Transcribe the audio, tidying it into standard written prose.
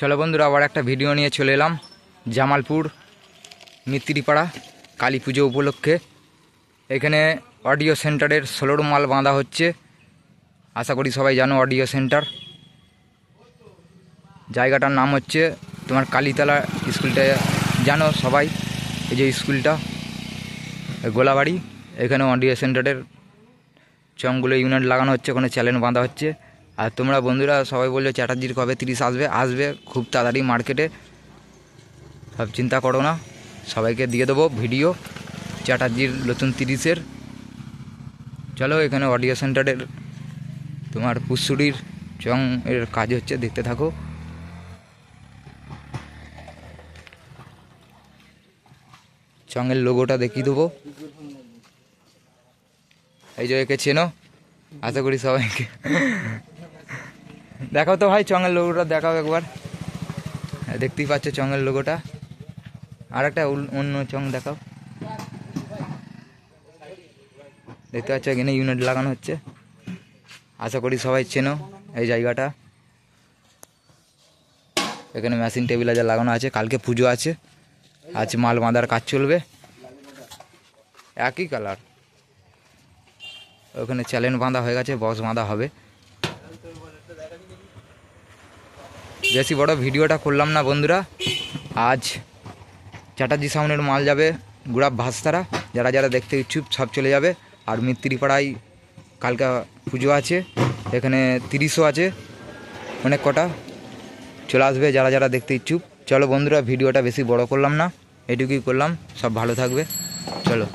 চলো বন্ধুরা, আবার একটা ভিডিও নিয়ে চলে এলাম জামালপুর মিত্তিরিপাড়া কালী পুজো উপলক্ষে। এখানে অডিও সেন্টারের 16 মাল বাঁধা হচ্ছে। আশা করি সবাই জানো অডিও সেন্টার। জায়গাটার নাম হচ্ছে তোমার কালীতলা। স্কুলটা জানো সবাই, এই যে স্কুলটা গোলাবাড়ি, এখানে অডিও সেন্টারের চংগুলো ইউনিট লাগানো হচ্ছে, ওখানে চ্যালেঞ্জ বাঁধা হচ্ছে। আর তোমরা বন্ধুরা সবাই বলছো চ্যাটার্জির কবে 30 আসবে খুব তাড়াতাড়ি মার্কেটে, সব চিন্তা করো না, সবাইকে দিয়ে দেবো ভিডিও চ্যাটার্জির নতুন 30-এর। চলো, এখানে অডিও সেন্টারের তোমার পুষ্যুরির চং এর কাজ হচ্ছে, দেখতে থাকো। চঙের লোগোটা দেখিয়ে দেবো, এই যে একে চেনো, আশা করি সবাইকে। দেখাও তো ভাই চঙের লোগোটা, দেখাও একবার। দেখতেই পাচ্ছ চঙের লোগোটা। আর একটা অন্য চং দেখাও, দেখতে পাচ্ছ এখানে ইউনিট লাগানো হচ্ছে। আশা করি সবাই চেনো এই জায়গাটা। এখানে মেশিন টেবিল যা লাগানো আছে, কালকে পুজো আছে, আজ মাল বাঁধার কাজ চলবে। একই কালার, ওখানে চ্যালেঞ্জ বাঁধা হয়ে গেছে, বক্স বাঁধা হবে। বেশি বড় ভিডিওটা করলাম না বন্ধুরা। আজ চ্যাটার্জি সাউন্ডের মাল যাবে গুড়াব ভাস্তারা, যারা যারা দেখতে ইচ্ছুক সব চলে যাবে। আর মিত্তিরিপাড়ায় কালকে পুজো আছে, এখানে 30ও আছে, অনেক কটা চলে আসবে যারা যারা দেখতে ইচ্ছুক। চলো বন্ধুরা, ভিডিওটা বেশি বড় করলাম না, এটুকুই করলাম। সব ভালো থাকবে, চলো।